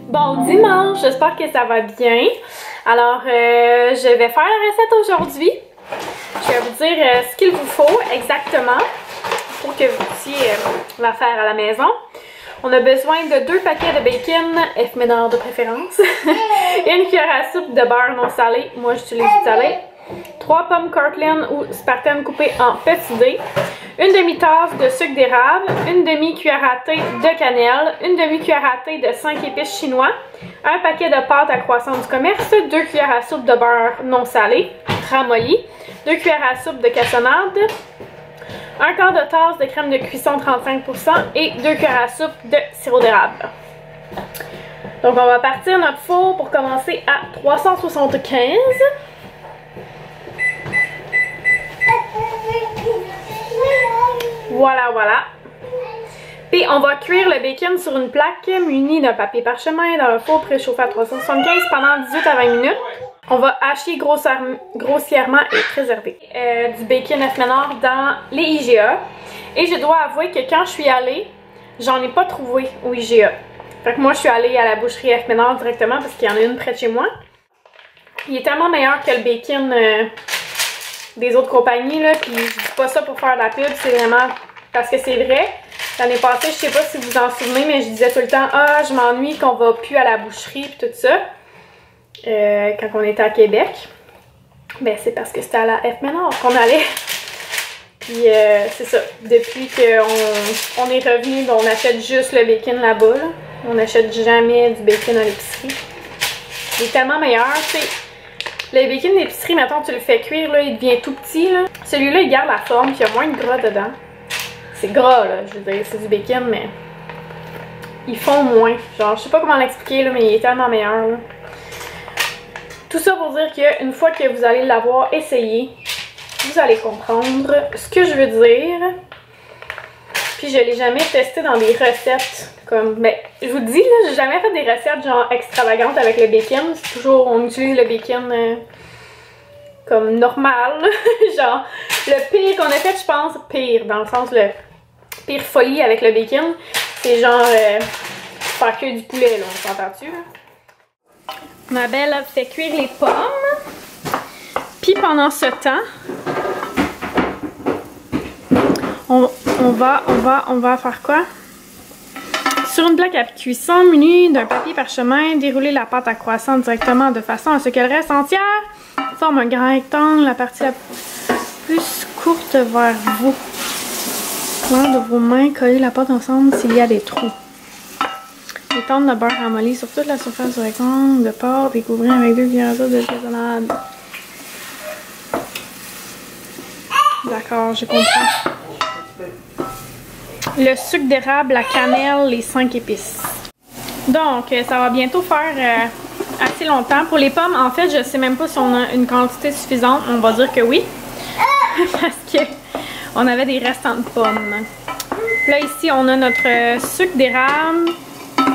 Bon dimanche, j'espère que ça va bien. Alors, je vais faire la recette aujourd'hui. Je vais vous dire ce qu'il vous faut exactement pour que vous puissiez la faire à la maison. On a besoin de 2 paquets de bacon, F ménard de préférence, une cuillère à soupe de beurre non salé, moi j'utilise du salé, 3 pommes Cortland ou Spartan coupées en petits dés, une demi-tasse de sucre d'érable, une demi-cuillère à thé de cannelle, une demi-cuillère à thé de 5 épices chinois, un paquet de pâte à croissant du commerce, 2 cuillères à soupe de beurre non salé, ramolli, 2 cuillères à soupe de cassonade, un quart de tasse de crème de cuisson 35% et 2 cuillères à soupe de sirop d'érable. Donc on va partir notre four pour commencer à 375. Voilà, voilà. Puis on va cuire le bacon sur une plaque munie d'un papier parchemin dans un four préchauffé à 375 pendant 18 à 20 minutes. On va hacher grossièrement et préserver du bacon F ménard dans les IGA. Et je dois avouer que quand je suis allée, j'en ai pas trouvé au IGA. Fait que moi je suis allée à la boucherie F ménard directement parce qu'il y en a une près de chez moi. Il est tellement meilleur que le bacon des autres compagnies là, puis je dis pas ça pour faire de la pub, c'est vraiment parce que c'est vrai. L'année passée, je sais pas si vous en souvenez, mais je disais tout le temps « Ah, je m'ennuie qu'on va plus à la boucherie » puis tout ça. Quand on était à Québec. Ben c'est parce que c'était à la F ménard qu'on allait. Puis c'est ça. Depuis qu'on est revenu, ben, on achète juste le bacon là-bas. Là. On n'achète jamais du bacon à l'épicerie. Il est tellement meilleur, tu sais. Le bacon d'épicerie, mettons, tu le fais cuire, là, il devient tout petit, là. Celui-là, il garde la forme, puis il y a moins de gras dedans. C'est gras, là, je veux dire, c'est du bacon, mais ils font moins. Genre, je sais pas comment l'expliquer, là, mais il est tellement meilleur, là. Tout ça pour dire qu'une fois que vous allez l'avoir essayé, vous allez comprendre ce que je veux dire. Puis je l'ai jamais testé dans des recettes comme... Ben, je vous dis, là, j'ai jamais fait des recettes genre extravagantes avec le bacon. C'est toujours, on utilise le bacon comme normal. Genre, le pire qu'on a fait, je pense, pire, dans le sens, le pire folie avec le bacon, c'est genre faire cuire du poulet, là, on s'entend-tu, là? Ma belle a fait cuire les pommes. Puis pendant ce temps, on va faire quoi? Sur une plaque à cuisson munie d'un papier parchemin, dérouler la pâte à croissant directement de façon à ce qu'elle reste entière. Forme un grand rectangle, la partie la plus courte vers vous. Loin de vos mains, collez la pâte ensemble s'il y a des trous. Étendre le beurre ramolli sur toute la surface du rectangle de pâte et couvrir avec 2 cuillères à soupe de cassonade. D'accord, je comprends. Le sucre d'érable, la cannelle, les 5 épices. Donc, ça va bientôt faire assez longtemps. Pour les pommes, en fait, je sais même pas si on a une quantité suffisante. On va dire que oui. Parce que on avait des restants de pommes. Là, ici, on a notre sucre d'érable,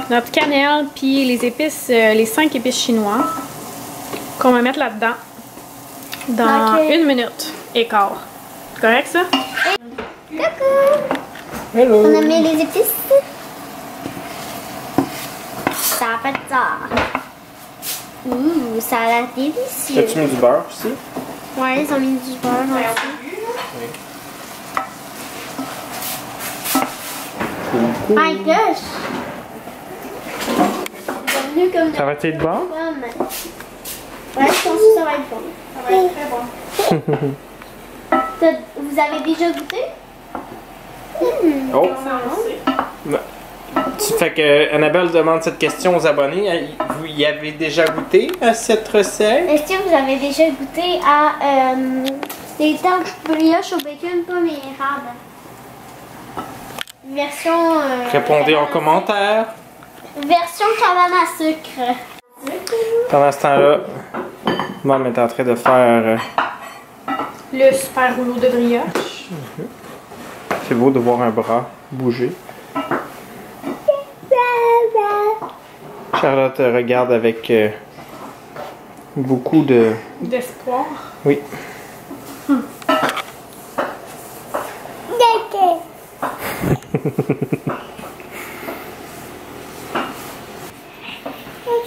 notre cannelle, puis les épices, les 5 épices chinois qu'on va mettre là-dedans dans 1 minute et quart. C'est correct ça? Coucou! Hello! On a mis les épices. Ça a fait ça. Ouh, ça a l'air délicieux. As-tu mis du beurre aussi? Ouais, ils ont mis du beurre aussi. Oui. My gosh! Bienvenue comme Ça va être bon? Ouais, je pense que ça va être bon. Ça va être très bon. Vous avez déjà goûté? Oh! Tu fais que Annabelle demande cette question aux abonnés. Vous y avez déjà goûté à cette recette? Est-ce que vous avez déjà goûté à des tartes brioches au bacon pomme et érable? Version... Répondez en commentaire. Version cabane à sucre. Pendant ce temps-là, maman est en train de faire... Le super rouleau de brioche. C'est beau de voir un bras bouger. Charlotte regarde avec beaucoup d'espoir. Oui.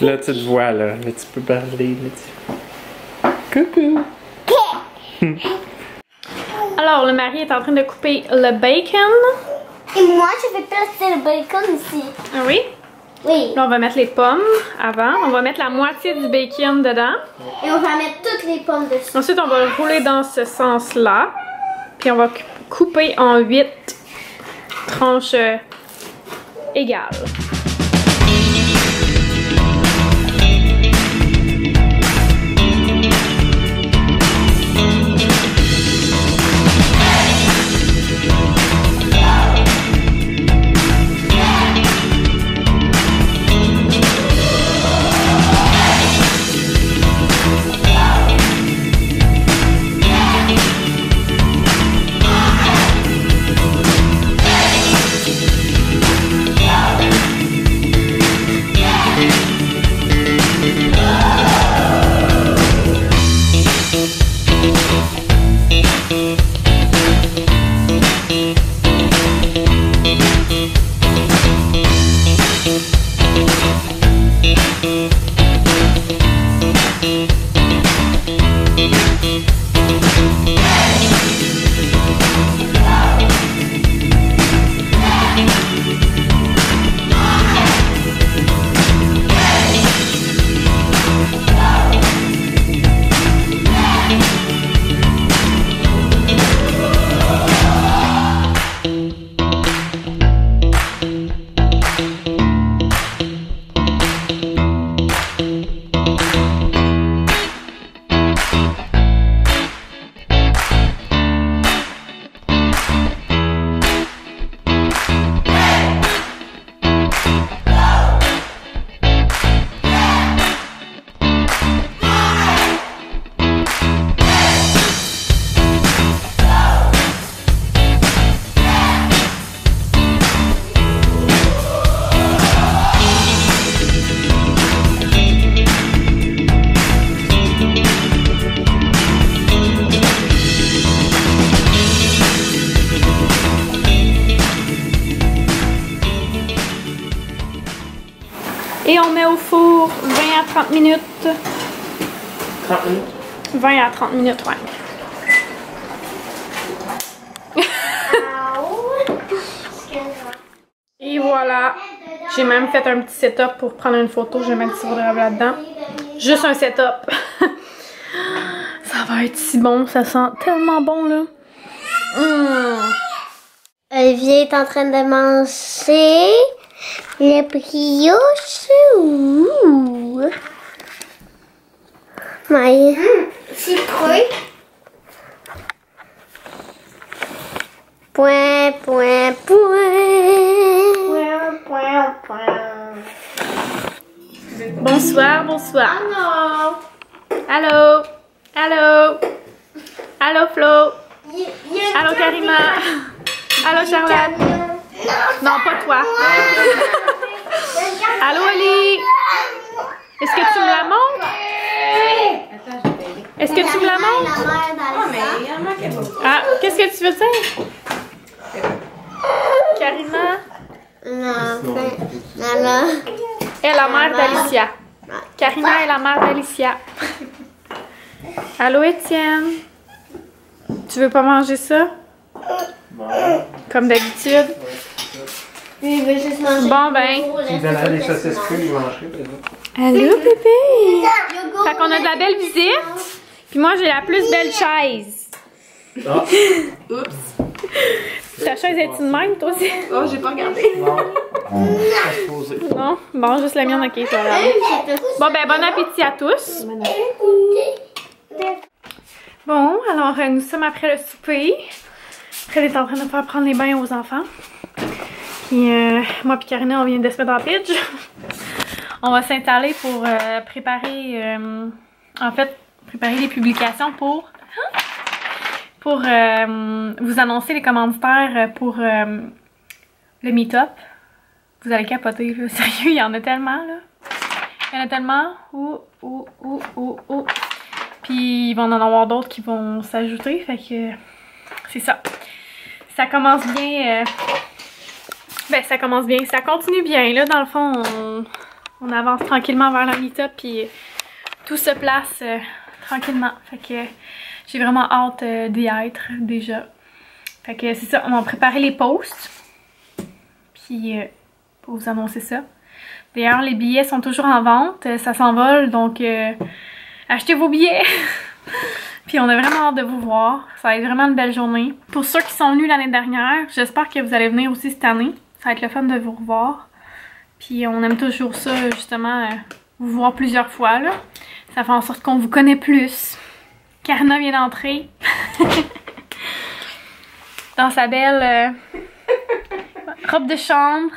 Là, tu te vois, là. Là, tu peux parler. Là, Coucou! Alors, le mari est en train de couper le bacon. Et moi, je vais placer le bacon ici. Ah oui? Oui. Là, on va mettre les pommes avant. On va mettre la moitié du bacon dedans. Et on va mettre toutes les pommes dessus. Ensuite, on va le rouler dans ce sens-là. Puis on va couper en 8 tranches égales. Et on met au four 20 à 30 minutes. 30 minutes? 20 à 30 minutes, ouais. Et voilà. J'ai même fait un petit setup pour prendre une photo. Je vais mettre du sirop d'érable là-dedans. Juste un setup. Ça va être si bon. Ça sent tellement bon, là. Olivier est en train de manger les brioches. Ouh. Mais c'est creux. Point, point, point. Point, point. Bonsoir, bonsoir. Allô. Allô. Allô. Allô, Flo. Allô, Karima. Allô, Charlotte. Non, pas toi. Allô, Ali. Est-ce que tu me la montres? Est-ce que tu me la montres? Ah, qu'est-ce que tu veux dire? Karima? Non. est la mère d'Alicia. Karina est la mère d'Alicia. Allô, Étienne? Tu veux pas manger ça? Comme d'habitude? Il veut juste manger. Bon, ben. Il donnerait des saucisses crues, il mangerait, par exemple. Allô, bébé? Fait qu'on a de la belle visite. Puis moi, j'ai la plus belle chaise. Ah. Oups. Ta chaise est une même, toi aussi? Oh, j'ai pas regardé. Non. Ça se poser. Non? Bon, juste la mienne, ok, ça va. Bon, ben, bon appétit à tous. Bon, alors, nous sommes après le souper. Fred est en train de faire prendre les bains aux enfants. Puis, moi et Karina, on vient de se mettre en pitch. On va s'installer pour préparer, en fait, préparer les publications pour vous annoncer les commanditaires pour le meet-up. Vous allez capoter, là. Sérieux, il y en a tellement, là. Il y en a tellement. Puis, il va en avoir d'autres qui vont s'ajouter. Fait que, c'est ça. Ça commence bien. Ben, ça commence bien. Ça continue bien, là. Dans le fond, On avance tranquillement vers la meet-up, puis tout se place tranquillement. Fait que j'ai vraiment hâte d'y être déjà. Fait que c'est ça, on va préparer les posts. Puis pour vous annoncer ça. D'ailleurs, les billets sont toujours en vente, ça s'envole, donc achetez vos billets! Puis on a vraiment hâte de vous voir, ça va être vraiment une belle journée. Pour ceux qui sont venus l'année dernière, j'espère que vous allez venir aussi cette année. Ça va être le fun de vous revoir. Puis on aime toujours ça, justement, vous voir plusieurs fois, là. Ça fait en sorte qu'on vous connaît plus. Karina vient d'entrer. Dans sa belle robe de chambre.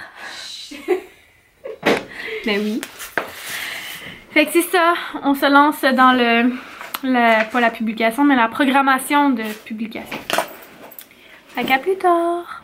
Ben oui. Fait que c'est ça, on se lance dans pas la publication, mais la programmation de publication. Fait qu'à plus tard!